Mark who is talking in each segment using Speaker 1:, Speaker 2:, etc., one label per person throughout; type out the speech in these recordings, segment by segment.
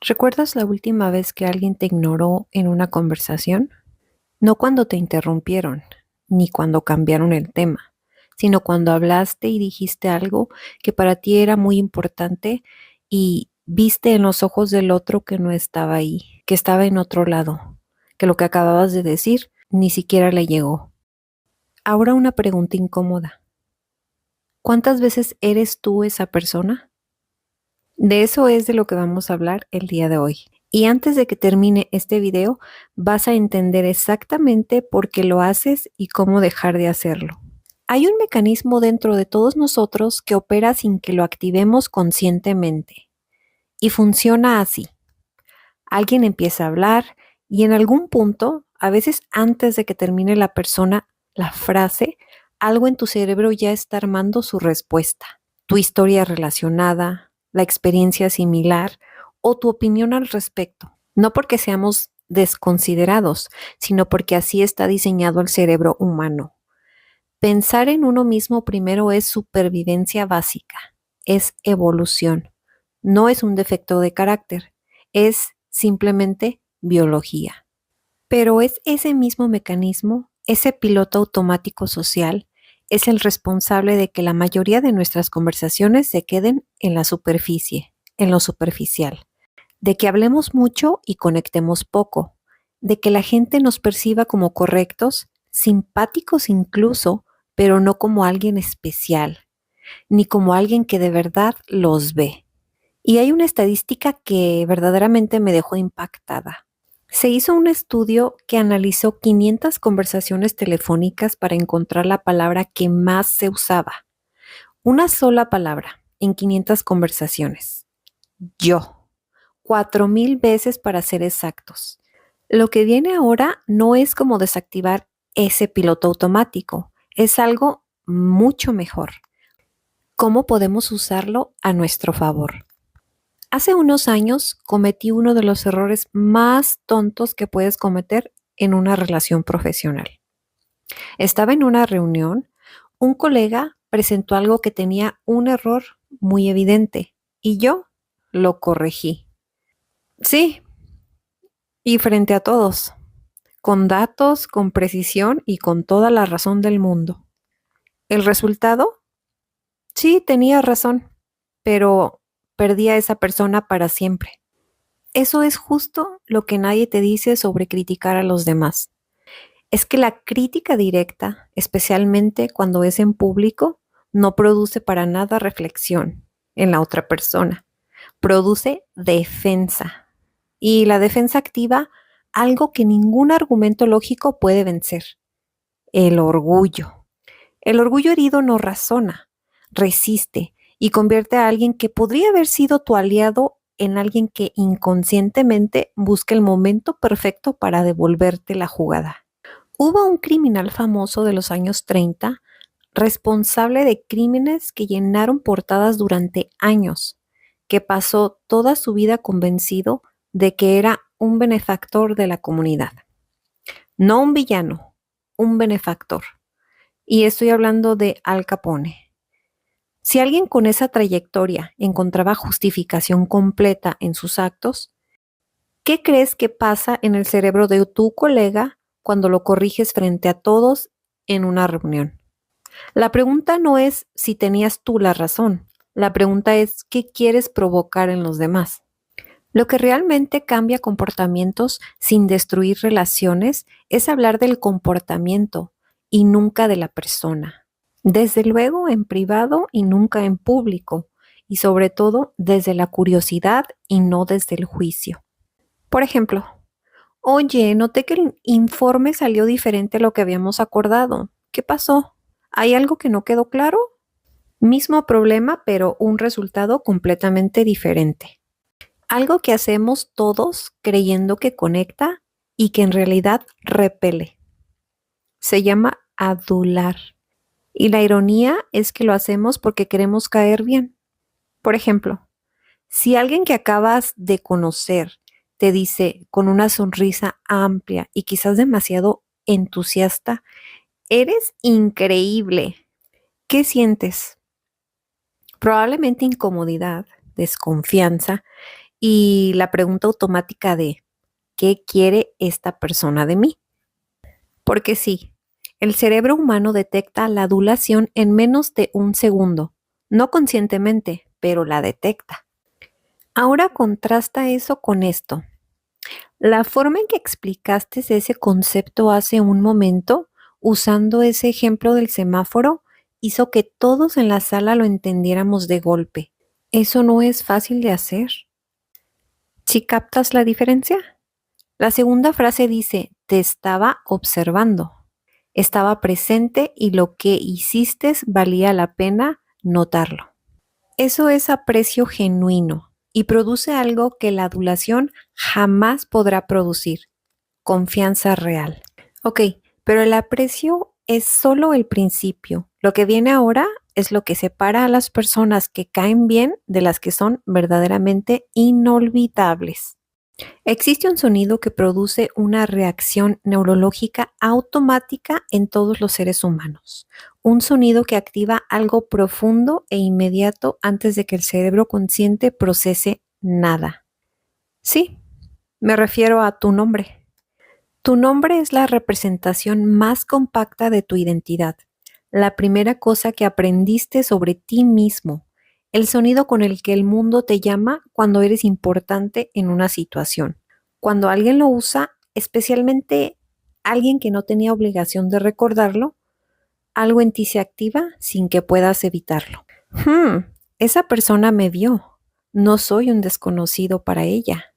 Speaker 1: ¿Recuerdas la última vez que alguien te ignoró en una conversación? No cuando te interrumpieron, ni cuando cambiaron el tema, sino cuando hablaste y dijiste algo que para ti era muy importante y viste en los ojos del otro que no estaba ahí, que estaba en otro lado, que lo que acababas de decir ni siquiera le llegó. Ahora una pregunta incómoda. ¿Cuántas veces eres tú esa persona? De eso es de lo que vamos a hablar el día de hoy. Y antes de que termine este video, vas a entender exactamente por qué lo haces y cómo dejar de hacerlo. Hay un mecanismo dentro de todos nosotros que opera sin que lo activemos conscientemente. Y funciona así. Alguien empieza a hablar y en algún punto, a veces antes de que termine la persona, la frase, algo en tu cerebro ya está armando su respuesta. Tu historia relacionada, la experiencia similar o tu opinión al respecto. No porque seamos desconsiderados, sino porque así está diseñado el cerebro humano. Pensar en uno mismo primero es supervivencia básica, es evolución, no es un defecto de carácter, es simplemente biología. Pero es ese mismo mecanismo, ese piloto automático social, es el responsable de que la mayoría de nuestras conversaciones se queden en la superficie, en lo superficial, de que hablemos mucho y conectemos poco, de que la gente nos perciba como correctos, simpáticos incluso, pero no como alguien especial, ni como alguien que de verdad los ve. Y hay una estadística que verdaderamente me dejó impactada. Se hizo un estudio que analizó 500 conversaciones telefónicas para encontrar la palabra que más se usaba. Una sola palabra en 500 conversaciones. Yo. 4,000 veces para ser exactos. Lo que viene ahora no es como desactivar ese piloto automático, es algo mucho mejor. ¿Cómo podemos usarlo a nuestro favor? Hace unos años cometí uno de los errores más tontos que puedes cometer en una relación profesional. Estaba en una reunión, un colega presentó algo que tenía un error muy evidente y yo lo corregí. Sí, y frente a todos, con datos, con precisión y con toda la razón del mundo. ¿El resultado? Sí, tenía razón, pero perdí a esa persona para siempre. Eso es justo lo que nadie te dice sobre criticar a los demás. Es que la crítica directa, especialmente cuando es en público, no produce para nada reflexión en la otra persona. Produce defensa. Y la defensa activa algo que ningún argumento lógico puede vencer: el orgullo. El orgullo herido no razona, resiste y convierte a alguien que podría haber sido tu aliado en alguien que inconscientemente busca el momento perfecto para devolverte la jugada. Hubo un criminal famoso de los años 30 responsable de crímenes que llenaron portadas durante años, que pasó toda su vida convencido de que era un benefactor de la comunidad. No un villano, un benefactor. Y estoy hablando de Al Capone. Si alguien con esa trayectoria encontraba justificación completa en sus actos, ¿qué crees que pasa en el cerebro de tu colega cuando lo corriges frente a todos en una reunión? La pregunta no es si tenías tú la razón. La pregunta es qué quieres provocar en los demás. Lo que realmente cambia comportamientos sin destruir relaciones es hablar del comportamiento y nunca de la persona. Desde luego en privado y nunca en público. Y sobre todo desde la curiosidad y no desde el juicio. Por ejemplo, oye, noté que el informe salió diferente a lo que habíamos acordado. ¿Qué pasó? ¿Hay algo que no quedó claro? Mismo problema, pero un resultado completamente diferente. Algo que hacemos todos creyendo que conecta y que en realidad repele. Se llama adular. Y la ironía es que lo hacemos porque queremos caer bien. Por ejemplo, si alguien que acabas de conocer te dice con una sonrisa amplia y quizás demasiado entusiasta: eres increíble. ¿Qué sientes? Probablemente incomodidad, desconfianza y la pregunta automática de ¿qué quiere esta persona de mí? Porque sí, el cerebro humano detecta la adulación en menos de un segundo, no conscientemente, pero la detecta. Ahora contrasta eso con esto. La forma en que explicaste ese concepto hace un momento, usando ese ejemplo del semáforo, hizo que todos en la sala lo entendiéramos de golpe. Eso no es fácil de hacer. ¿Sí captas la diferencia? La segunda frase dice, te estaba observando. Estaba presente y lo que hiciste valía la pena notarlo. Eso es aprecio genuino y produce algo que la adulación jamás podrá producir, confianza real. Ok, pero el aprecio es solo el principio. Lo que viene ahora es lo que separa a las personas que caen bien de las que son verdaderamente inolvidables. Existe un sonido que produce una reacción neurológica automática en todos los seres humanos. Un sonido que activa algo profundo e inmediato antes de que el cerebro consciente procese nada. Sí, me refiero a tu nombre. Tu nombre es la representación más compacta de tu identidad, la primera cosa que aprendiste sobre ti mismo, el sonido con el que el mundo te llama cuando eres importante en una situación. Cuando alguien lo usa, especialmente alguien que no tenía obligación de recordarlo, algo en ti se activa sin que puedas evitarlo. Esa persona me vio. No soy un desconocido para ella.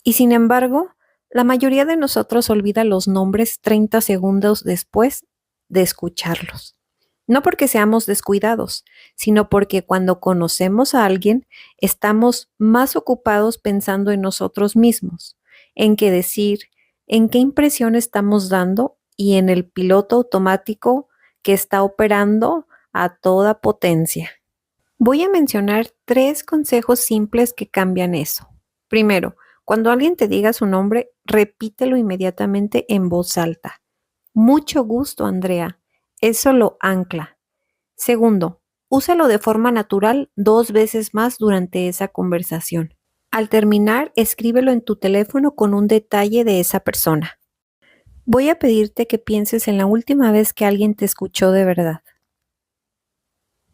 Speaker 1: Y sin embargo, la mayoría de nosotros olvida los nombres 30 segundos después de escucharlos. No porque seamos descuidados, sino porque cuando conocemos a alguien, estamos más ocupados pensando en nosotros mismos, en qué decir, en qué impresión estamos dando y en el piloto automático que está operando a toda potencia. Voy a mencionar 3 consejos simples que cambian eso. Primero, cuando alguien te diga su nombre, repítelo inmediatamente en voz alta. Mucho gusto, Andrea. Eso lo ancla. Segundo, úsalo de forma natural 2 veces más durante esa conversación. Al terminar, escríbelo en tu teléfono con un detalle de esa persona. Voy a pedirte que pienses en la última vez que alguien te escuchó de verdad.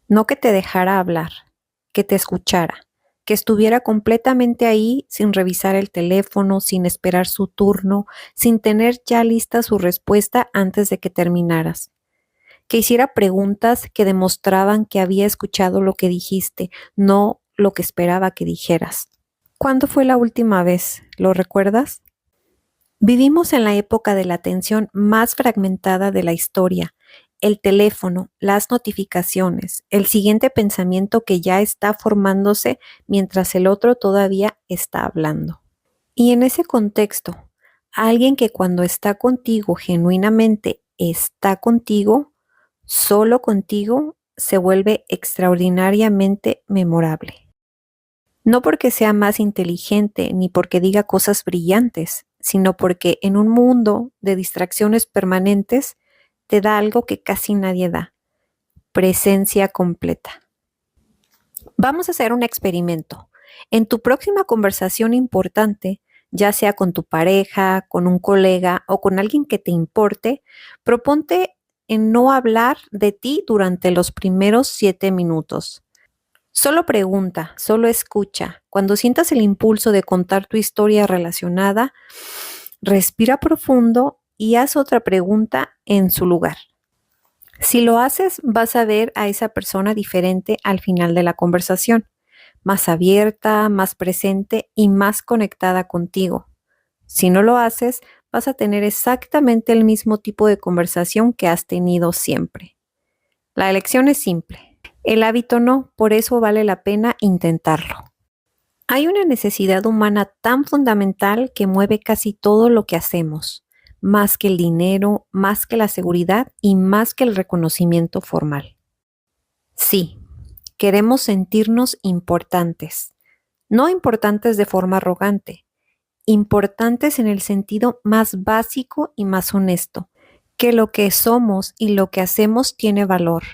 Speaker 1: No que te dejara hablar, que te escuchara, que estuviera completamente ahí sin revisar el teléfono, sin esperar su turno, sin tener ya lista su respuesta antes de que terminaras. Que hiciera preguntas que demostraban que había escuchado lo que dijiste, no lo que esperaba que dijeras. ¿Cuándo fue la última vez? ¿Lo recuerdas? Vivimos en la época de la atención más fragmentada de la historia. El teléfono, las notificaciones, el siguiente pensamiento que ya está formándose mientras el otro todavía está hablando. Y en ese contexto, alguien que cuando está contigo genuinamente está contigo, solo contigo, se vuelve extraordinariamente memorable. No porque sea más inteligente ni porque diga cosas brillantes, sino porque en un mundo de distracciones permanentes te da algo que casi nadie da, presencia completa. Vamos a hacer un experimento. En tu próxima conversación importante, ya sea con tu pareja, con un colega o con alguien que te importe, proponte en no hablar de ti durante los primeros 7 minutos. Solo pregunta, solo escucha. Cuando sientas el impulso de contar tu historia relacionada, respira profundo y haz otra pregunta en su lugar. Si lo haces, vas a ver a esa persona diferente al final de la conversación, más abierta, más presente y más conectada contigo. Si no lo haces, vas a tener exactamente el mismo tipo de conversación que has tenido siempre. La elección es simple. El hábito no, por eso vale la pena intentarlo. Hay una necesidad humana tan fundamental que mueve casi todo lo que hacemos, más que el dinero, más que la seguridad y más que el reconocimiento formal. Sí, queremos sentirnos importantes, no importantes de forma arrogante, importantes en el sentido más básico y más honesto, que lo que somos y lo que hacemos tiene valor,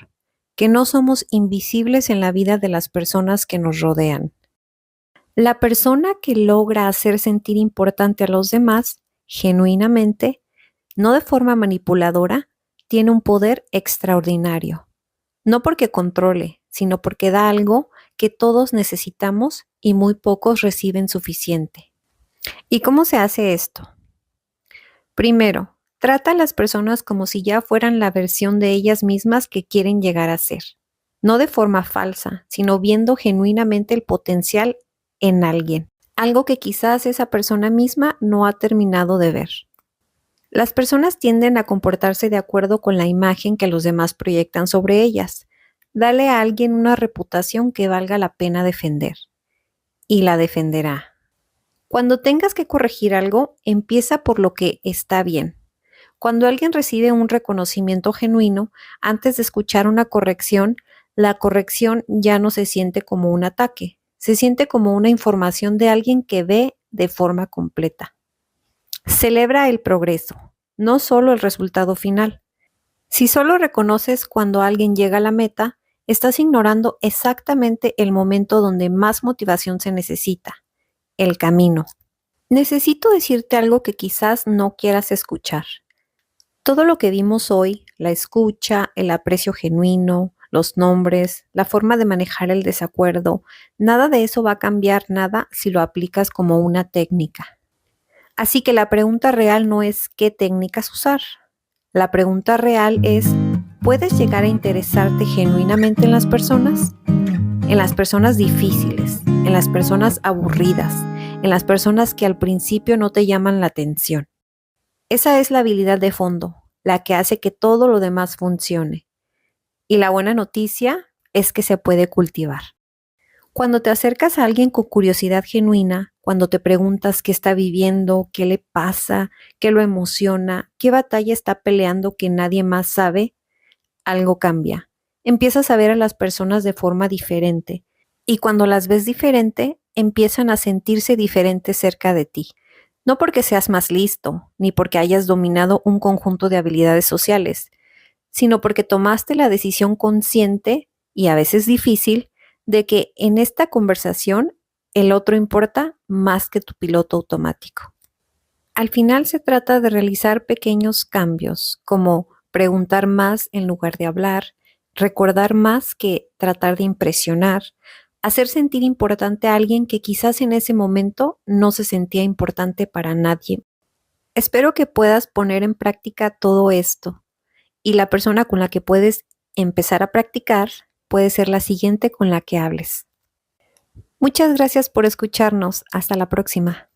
Speaker 1: que no somos invisibles en la vida de las personas que nos rodean. La persona que logra hacer sentir importante a los demás, genuinamente, no de forma manipuladora, tiene un poder extraordinario. No porque controle, sino porque da algo que todos necesitamos y muy pocos reciben suficiente. ¿Y cómo se hace esto? Primero, trata a las personas como si ya fueran la versión de ellas mismas que quieren llegar a ser. No de forma falsa, sino viendo genuinamente el potencial en alguien. Algo que quizás esa persona misma no ha terminado de ver. Las personas tienden a comportarse de acuerdo con la imagen que los demás proyectan sobre ellas. Dale a alguien una reputación que valga la pena defender. Y la defenderá. Cuando tengas que corregir algo, empieza por lo que está bien. Cuando alguien recibe un reconocimiento genuino, antes de escuchar una corrección, la corrección ya no se siente como un ataque, se siente como una información de alguien que ve de forma completa. Celebra el progreso, no solo el resultado final. Si solo reconoces cuando alguien llega a la meta, estás ignorando exactamente el momento donde más motivación se necesita, el camino. Necesito decirte algo que quizás no quieras escuchar. Todo lo que vimos hoy, la escucha, el aprecio genuino, los nombres, la forma de manejar el desacuerdo, nada de eso va a cambiar nada si lo aplicas como una técnica. Así que la pregunta real no es qué técnicas usar. La pregunta real es, ¿puedes llegar a interesarte genuinamente en las personas? En las personas difíciles, en las personas aburridas, en las personas que al principio no te llaman la atención. Esa es la habilidad de fondo, la que hace que todo lo demás funcione. Y la buena noticia es que se puede cultivar. Cuando te acercas a alguien con curiosidad genuina, cuando te preguntas qué está viviendo, qué le pasa, qué lo emociona, qué batalla está peleando que nadie más sabe, algo cambia. Empiezas a ver a las personas de forma diferente. Y cuando las ves diferente, empiezan a sentirse diferentes cerca de ti. No porque seas más listo, ni porque hayas dominado un conjunto de habilidades sociales, sino porque tomaste la decisión consciente y a veces difícil de que en esta conversación el otro importa más que tu piloto automático. Al final se trata de realizar pequeños cambios, como preguntar más en lugar de hablar, recordar más que tratar de impresionar, hacer sentir importante a alguien que quizás en ese momento no se sentía importante para nadie. Espero que puedas poner en práctica todo esto y la persona con la que puedes empezar a practicar puede ser la siguiente con la que hables. Muchas gracias por escucharnos. Hasta la próxima.